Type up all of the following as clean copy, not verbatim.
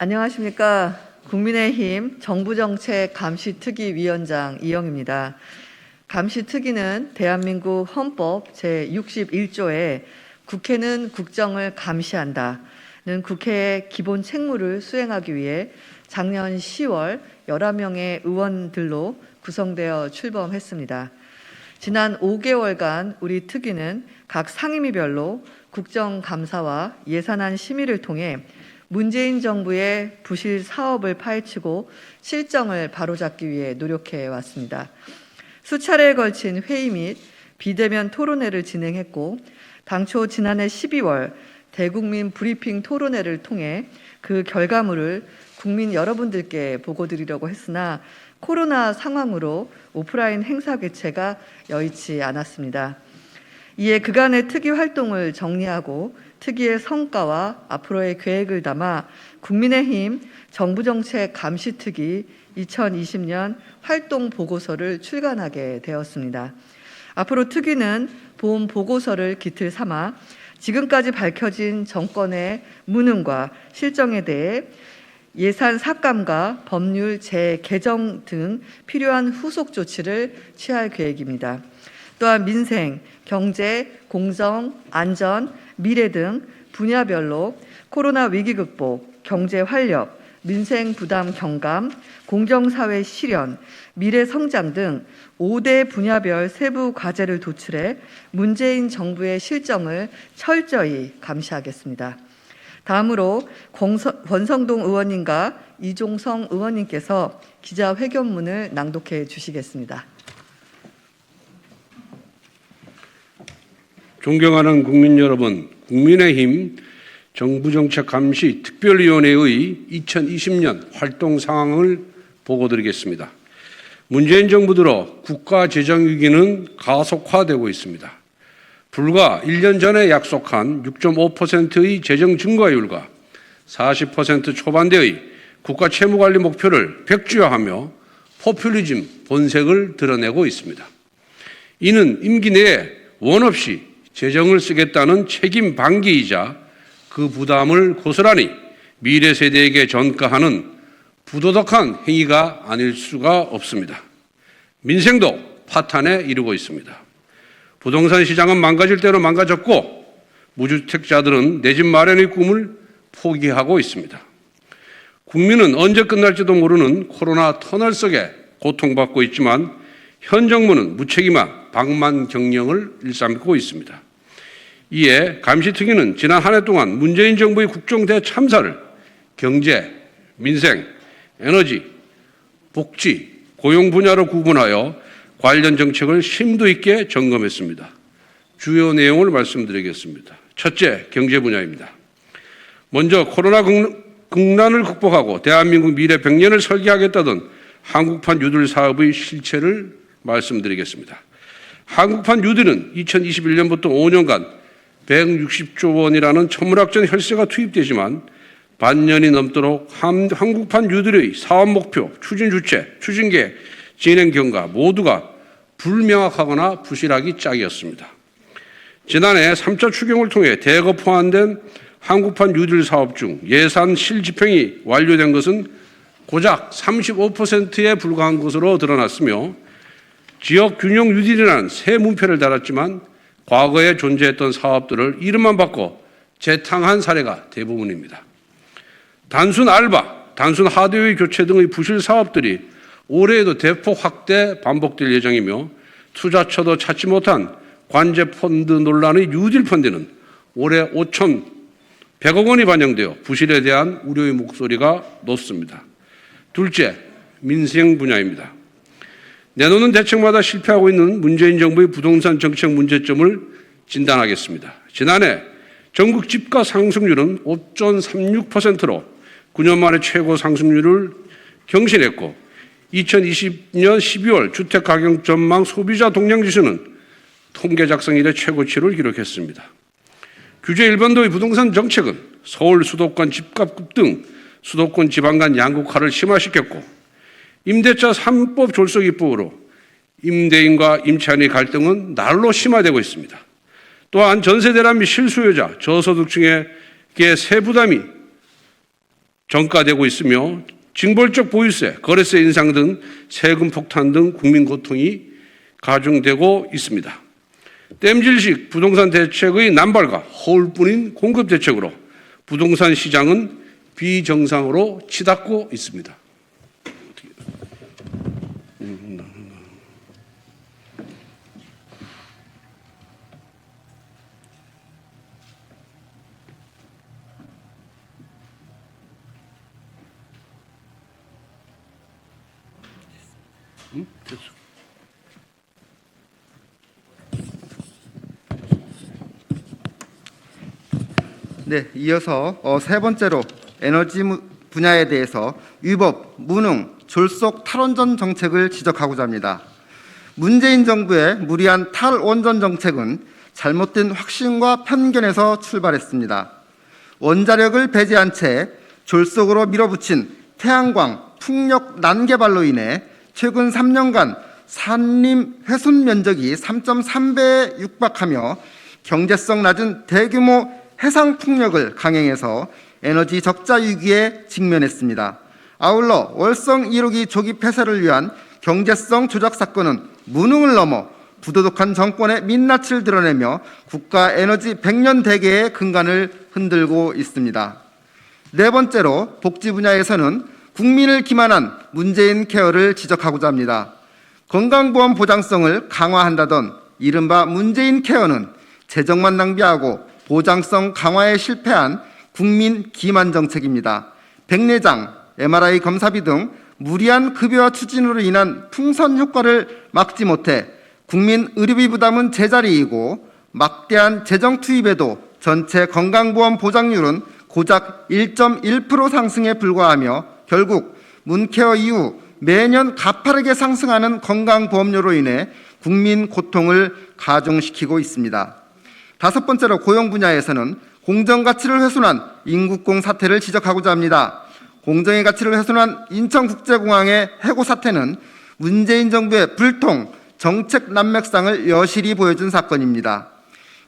안녕하십니까. 국민의힘 정부정책감시특위위원장 이영입니다. 감시특위는 대한민국 헌법 제61조에 국회는 국정을 감시한다는 국회의 기본 책무를 수행하기 위해 작년 10월 11명의 의원들로 구성되어 출범했습니다. 지난 5개월간 우리 특위는 각 상임위별로 국정감사와 예산안 심의를 통해 문재인 정부의 부실 사업을 파헤치고 실정을 바로잡기 위해 노력해 왔습니다. 수차례에 걸친 회의 및 비대면 토론회를 진행했고, 당초 지난해 12월 대국민 브리핑 토론회를 통해 그 결과물을 국민 여러분들께 보고드리려고 했으나 코로나 상황으로 오프라인 행사 개최가 여의치 않았습니다. 이에 그간의 특위 활동을 정리하고 특위의 성과와 앞으로의 계획을 담아 국민의힘 정부정책감시특위 2020년 활동 보고서를 출간하게 되었습니다. 앞으로 특위는 본 보고서를 기틀 삼아 지금까지 밝혀진 정권의 무능과 실정에 대해 예산 삭감과 법률 재개정 등 필요한 후속 조치를 취할 계획입니다. 또한 민생, 경제, 공정, 안전, 미래 등 분야별로 코로나 위기 극복, 경제 활력, 민생 부담 경감, 공정사회 실현, 미래 성장 등 5대 분야별 세부 과제를 도출해 문재인 정부의 실정을 철저히 감시하겠습니다. 다음으로 권성동 의원님과 이종성 의원님께서 기자회견문을 낭독해 주시겠습니다. 존경하는 국민 여러분, 국민의힘 정부정책감시특별위원회의 2020년 활동 상황을 보고드리겠습니다. 문재인 정부 들어 국가 재정 위기는 가속화되고 있습니다. 불과 1년 전에 약속한 6.5%의 재정 증가율과 40% 초반대의 국가 채무관리 목표를 백지화하며 포퓰리즘 본색을 드러내고 있습니다. 이는 임기 내에 원 없이 재정을 쓰겠다는 책임 방기이자 그 부담을 고스란히 미래 세대에게 전가하는 부도덕한 행위가 아닐 수가 없습니다. 민생도 파탄에 이르고 있습니다. 부동산 시장은 망가질 대로 망가졌고 무주택자들은 내 집 마련의 꿈을 포기하고 있습니다. 국민은 언제 끝날지도 모르는 코로나 터널 속에 고통받고 있지만 현 정부는 무책임한 방만 경영을 일삼고 있습니다. 이에 감시특위는 지난 한 해 동안 문재인 정부의 국정 대참사를 경제, 민생, 에너지, 복지, 고용 분야로 구분하여 관련 정책을 심도 있게 점검했습니다. 주요 내용을 말씀드리겠습니다. 첫째, 경제 분야입니다. 먼저 코로나 국난을 극복하고 대한민국 미래 100년을 설계하겠다던 한국판 뉴딜 사업의 실체를 말씀드리겠습니다. 한국판 뉴딜은 2021년부터 5년간 160조 원이라는 천문학적 혈세가 투입되지만 반년이 넘도록 한국판 뉴딜의 사업 목표, 추진 주체, 추진 계획, 진행 경과 모두가 불명확하거나 부실하기 짝이었습니다. 지난해 3차 추경을 통해 대거 포함된 한국판 뉴딜 사업 중 예산 실집행이 완료된 것은 고작 35%에 불과한 것으로 드러났으며 지역균형 뉴딜이라는 새 문패를 달았지만 과거에 존재했던 사업들을 이름만 바꿔 재탕한 사례가 대부분입니다. 단순 알바, 단순 하드웨어 교체 등의 부실 사업들이 올해에도 대폭 확대 반복될 예정이며 투자처도 찾지 못한 관제 펀드 논란의 뉴딜 펀드는 올해 5,100억 원이 반영되어 부실에 대한 우려의 목소리가 높습니다. 둘째, 민생 분야입니다. 내놓는 대책마다 실패하고 있는 문재인 정부의 부동산 정책 문제점을 진단하겠습니다. 지난해 전국 집가 상승률은 5.36%로 9년 만에 최고 상승률을 경신했고 2020년 12월 주택가격 전망 소비자 동향지수는 통계 작성 이래 최고치를 기록했습니다. 규제 일반도의 부동산 정책은 서울 수도권 집값급 등 수도권 지방 간 양극화를 심화시켰고 임대차 3법 졸속 입법으로 임대인과 임차인의 갈등은 날로 심화되고 있습니다. 또한 전세대란 및 실수요자, 저소득층에게 세부담이 정가되고 있으며 징벌적 보유세, 거래세 인상 등 세금 폭탄 등 국민 고통이 가중되고 있습니다. 땜질식 부동산 대책의 남발과 허울뿐인 공급 대책으로 부동산 시장은 비정상으로 치닫고 있습니다. 됐어. 네, 이어서 세 번째로 에너지 분야에 대해서 위법, 무능, 졸속 탈원전 정책을 지적하고자 합니다. 문재인 정부의 무리한 탈원전 정책은 잘못된 확신과 편견에서 출발했습니다. 원자력을 배제한 채 졸속으로 밀어붙인 태양광, 풍력 난개발로 인해 최근 3년간 산림 훼손 면적이 3.3배에 육박하며 경제성 낮은 대규모 해상 풍력을 강행해서 에너지 적자 위기에 직면했습니다. 아울러 월성 1호기 조기 폐쇄를 위한 경제성 조작 사건은 무능을 넘어 부도덕한 정권의 민낯을 드러내며 국가 에너지 100년 대계의 근간을 흔들고 있습니다. 네 번째로 복지 분야에서는 국민을 기만한 문재인 케어를 지적하고자 합니다. 건강보험 보장성을 강화한다던 이른바 문재인 케어는 재정만 낭비하고 보장성 강화에 실패한 국민 기만 정책입니다. 백내장, MRI 검사비 등 무리한 급여화 추진으로 인한 풍선 효과를 막지 못해 국민 의료비 부담은 제자리이고 막대한 재정 투입에도 전체 건강보험 보장률은 고작 1.1% 상승에 불과하며 결국 문케어 이후 매년 가파르게 상승하는 건강보험료로 인해 국민 고통을 가중시키고 있습니다. 다섯 번째로 고용 분야에서는 공정가치를 훼손한 인국공 사태를 지적하고자 합니다. 공정의 가치를 훼손한 인천국제공항의 해고 사태는 문재인 정부의 불통, 정책 난맥상을 여실히 보여준 사건입니다.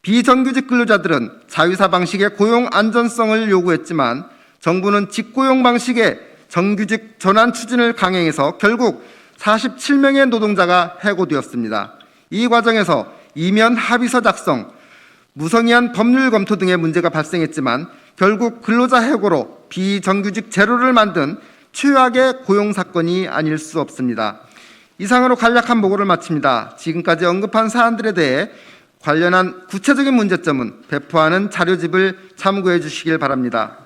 비정규직 근로자들은 자유사 방식의 고용 안전성을 요구했지만 정부는 직고용 방식의 정규직 전환 추진을 강행해서 결국 47명의 노동자가 해고되었습니다. 이 과정에서 이면 합의서 작성, 무성의한 법률 검토 등의 문제가 발생했지만 결국 근로자 해고로 비정규직 제로를 만든 최악의 고용 사건이 아닐 수 없습니다. 이상으로 간략한 보고를 마칩니다. 지금까지 언급한 사안들에 대해 관련한 구체적인 문제점은 배포하는 자료집을 참고해 주시길 바랍니다.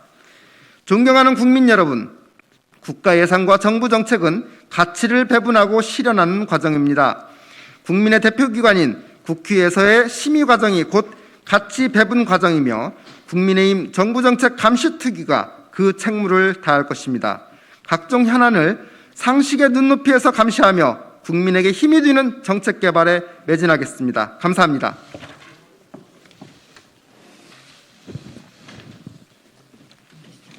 존경하는 국민 여러분, 국가 예산과 정부 정책은 가치를 배분하고 실현하는 과정입니다. 국민의 대표기관인 국회에서의 심의 과정이 곧 가치 배분 과정이며 국민의힘 정부정책 감시특위가 그 책무를 다할 것입니다. 각종 현안을 상식의 눈높이에서 감시하며 국민에게 힘이 되는 정책 개발에 매진하겠습니다. 감사합니다.